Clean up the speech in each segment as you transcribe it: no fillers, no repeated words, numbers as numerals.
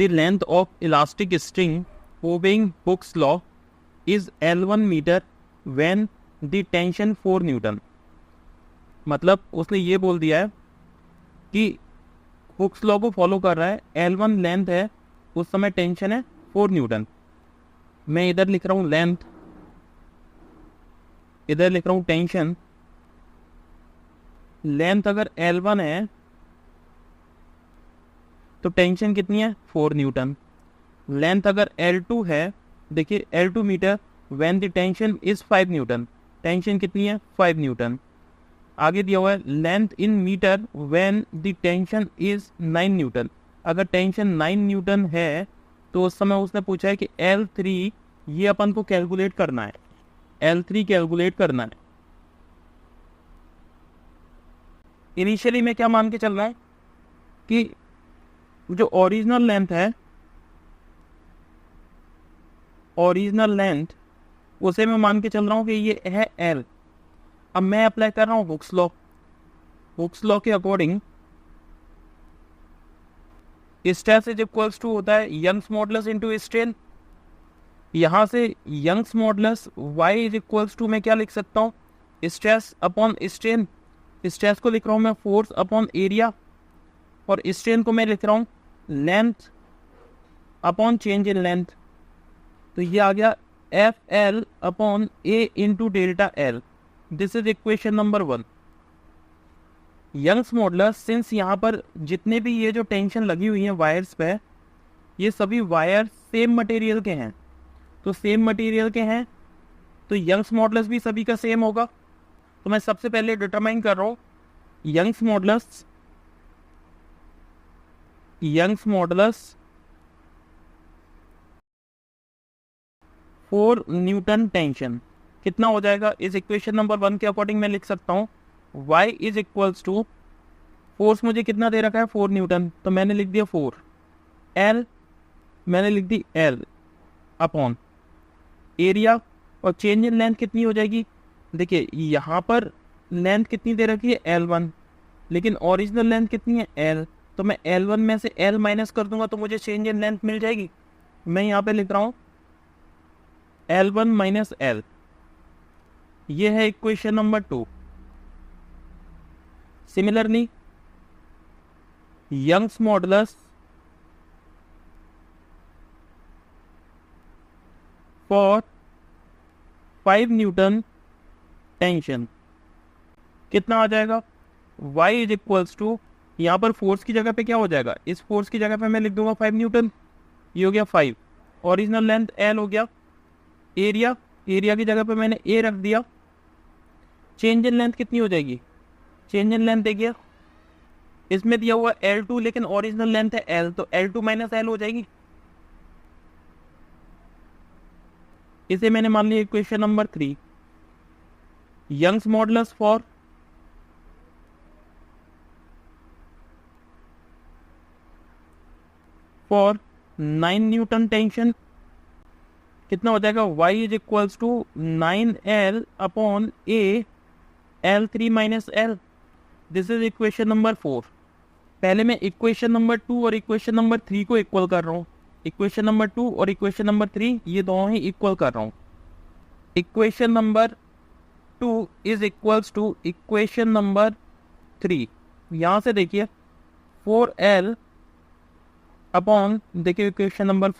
The length of elastic string obeying Hooke's law is L1 metre when the tension 4 newton. मतलब उसने ये बोल दिया है कि हुक्स लॉ को फॉलो कर रहा है, L1 लेंथ है, उस समय टेंशन है 4 न्यूटन। मैं इधर लिख रहा हूँ लेंथ, इधर लिख रहा हूँ टेंशन। लेंथ अगर L1 है तो टेंशन कितनी है 4 न्यूटन। लेंथ अगर L2 है, देखिए L2 metre when the tension is 5 newton, tension कितनी है 5 न्यूटन। आगे दिया हुआ है length in metre when the tension is 9 newton. अगर टेंशन 9 न्यूटन है तो उस समय उसने पूछा है कि L3 ये अपन को कैलकुलेट करना है, L3 कैलकुलेट करना है। इनिशियली में क्या मान के चल रहा है कि जो ओरिजिनल लेंथ है, ओरिजिनल लेंथ उसे मैं मान के चल रहा हूं कि ये है L। अब मैं अप्लाई कर रहा हूं हुक्स लॉ। हुक्स लॉ के according stress is equals to होता है यंग्स मॉडुलस इनटू स्ट्रेन। यहां से Young's modulus y is equals to मैं क्या लिख सकता हूं स्ट्रेस अपॉन स्ट्रेन। स्ट्रेस को लिख रहा हूं मैं फोर्स अपॉन एरिया, और स्ट्रेन को मैं लिख रहा हूं length upon change in length. तो ये आ गया FL upon A into delta L। This is equation number 1। Young's modulus, since यहाँ पर जितने भी ये जो टेंशन लगी हुई है वायर्स पे, ये सभी वायर सेम मटेरियल के हैं। तो सेम मटेरियल के हैं तो यंग्स मॉडुलस भी सभी का सेम होगा। तो मैं सबसे पहले डिटरमाइन कर रहा हूँ Young's modulus, Young's modulus 4 newton tension कितना हो जाएगा। इस इक्वेशन नंबर 1 के अकॉर्डिंग मैं लिख सकता हूँ y is equals to, force मुझे कितना दे रखा है 4 न्यूटन, तो मैंने लिख दिया 4, L मैंने लिख दी L अपॉन एरिया, और चेंज इन लेंथ कितनी हो जाएगी। देखिए यहाँ पर लेंथ कितनी दे रखी है L1, लेकिन ओरिजिनल लेंथ कितनी है L, तो मैं L1 में से L माइनस कर दूंगा तो मुझे चेंज इन लेंथ मिल जाएगी। मैं यहाँ पे लिख रहा हूँ L1 माइनस L। ये है equation number 2। Similarly Young's modulus for 5 newton tension कितना आ जाएगा। y इज इक्वल्स टू, यहाँ पर फोर्स की जगह पे क्या हो जाएगा, इस फोर्स की जगह पे मैं लिख दूंगा 5 न्यूटन, ये हो गया 5। ओरिजिनल लेंथ L हो गया, एरिया, एरिया की जगह पे मैंने A रख दिया। चेंज इन लेंथ कितनी हो जाएगी, चेंज इन लेंथ देखिए इसमें दिया हुआ L2 लेकिन ओरिजिनल लेंथ है L, तो L2 माइनस L हो जाएगी। इसे मैंने मान लिया equation number 3। Young's modulus for 9 newton tension कितना हो जाएगा, y is equals to 9L upon A L3 minus L। This is equation number 4। पहले मैं इक्वेशन नंबर 2 और इक्वेशन नंबर 3 को इक्वल कर रहा हूँ। इक्वेशन नंबर 2 और इक्वेशन नंबर 3 ये दोनों ही इक्वल कर रहा हूँ। Equation number 2 is equals to equation number 3। यहाँ से देखिए 4L अपॉन, देखिए इक्वेशन नंबर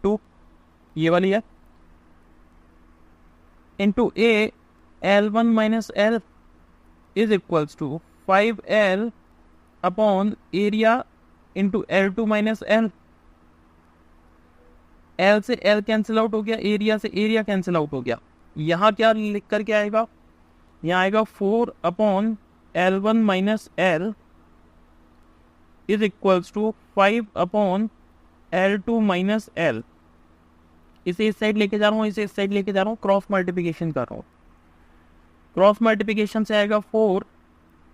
2 ये वाली है, into A L1 minus L is equals to 5L upon area into L2 minus L। L से L कैंसिल आउट हो गया, एरिया से एरिया कैंसिल आउट हो गया। यहाँ क्या लिख कर के आएगा, यहाँ आएगा 4 upon L1 minus L is equals to 5 upon L2 minus L। इसे इस साइड लेके जा रहा हूँ, इसे इस साइड लेके जा रहा हूँ, क्रॉस मल्टीप्लिकेशन कर रहा हूँ। क्रॉस मल्टीप्लिकेशन से आएगा 4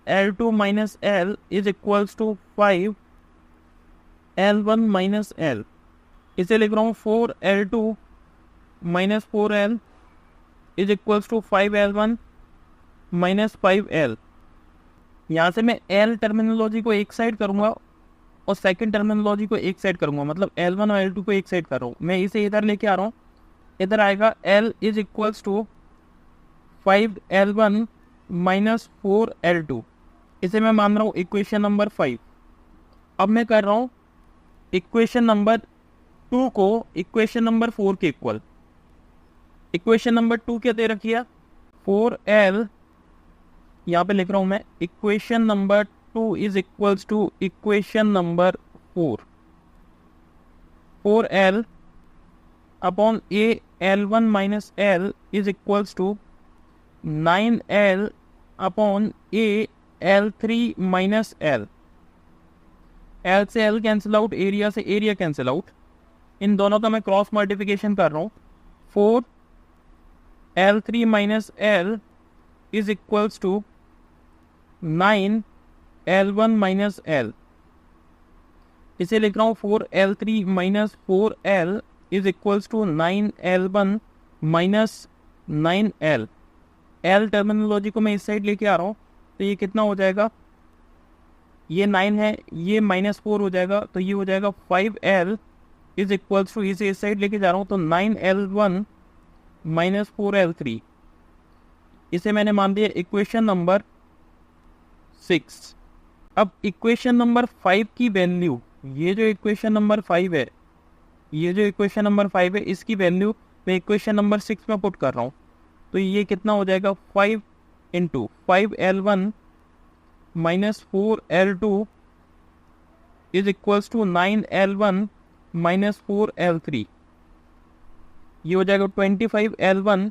L2 minus L is equals to 5 L1 minus L। इसे लिख रहा हूँ 4 L2 minus 4L is equals to 5 L1 minus 5L। यहाँ से मैं L टर्मिनोलॉजी को एक साइड करूँगा और सेकंड टर्मिनोलॉजी को एक साइड करूंगा, मतलब L1 और L2 को एक साइड कर रहा हूँ, मैं इसे इधर लेके आ रहा हूँ। इधर आएगा L is equals to 5L1 minus 4L2, इसे मैं मान रहा हूँ इक्वेशन नंबर 5। अब मैं कर रहा हूँ इक्वेशन नंबर 2 को इक्वेशन नंबर 4 के इक्वल। इक्वेशन नंबर 2 क्या दे रखी है, 4L, यहाँ पे लिख रहा हूँ मैं equation number 2 is equals to equation number 4, 4L upon A L1 minus L is equals to 9L upon A L3 minus L। L से L कैंसिल आउट, एरिया से एरिया कैंसिल आउट, इन दोनों का मैं क्रॉस मल्टीप्लिकेशन कर रहा हूँ। 4L3 minus L is equals to 9L1 minus L, इसे लिख रहा हूँ 4L3 minus 4L is equals to 9L1 minus 9L। L terminology को मैं इस साइड लेके आ रहा हूँ, तो ये कितना हो जाएगा, ये 9 है, ये -4 हो जाएगा, तो ये हो जाएगा 5L इज इक्वल्स टू, इसे इस साइड लेके जा रहा हूँ, तो 9L1 माइनस 4L3, इसे मैंने मान दिया इक्वेशन नंबर 6। अब इक्वेशन नंबर 5 की वैल्यू, ये जो इक्वेशन नंबर 5 है, ये जो इक्वेशन नंबर 5 है, इसकी वैल्यू मैं इक्वेशन नंबर 6 में पुट कर रहा हूँ, तो ये कितना हो जाएगा 5 into 5L1 minus 4L2 is equals to 9L1 minus 4L3, ये हो जाएगा 25L1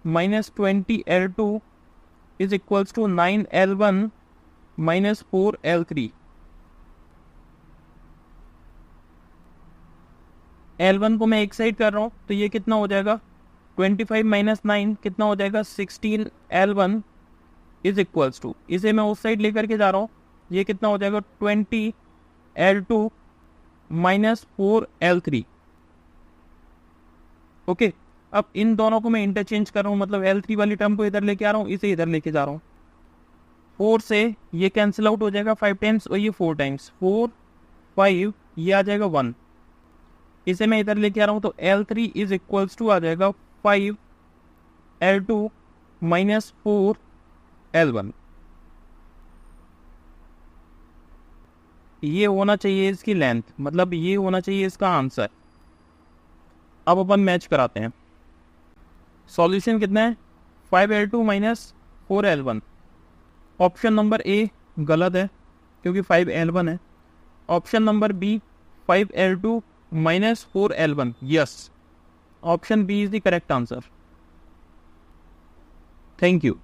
minus 20L2 is equals to 9L1 minus 4L3। L1 को मैं एक साइड कर रहा हूँ, तो ये कितना हो जाएगा 25 माइनस 9 कितना हो जाएगा 16L1 इज इक्वल्स टू, इसे मैं उस साइड लेकर के जा रहा हूँ, ये कितना हो जाएगा 20L2 माइनस 4L3। ओके, अब इन दोनों को मैं इंटरचेंज कर रहा हूँ, मतलब L3 वाली टर्म को इधर लेके आ रहा हूँ, इसे इधर लेके जा रहा हूँ। 4 से ये कैंसिल आउट हो जाएगा 5 टाइम्स और ये 4 टाइम्स, 4 5, ये आ जाएगा 1, इसे मैं इधर लेके आ रहा हूँ, तो L3 इज इक्वल्स टू आ जाएगा 5L2 माइनस 4L1। ये होना चाहिए इसकी लेंथ, मतलब ये होना चाहिए इसका आंसर। अब अपन मैच कराते हैं। सॉल्यूशन कितना है, 5L2 minus 4L1। Option number A गलत है क्योंकि 5L1 है। Option number B 5L2 minus 4L1, yes, option B is the correct answer. Thank you.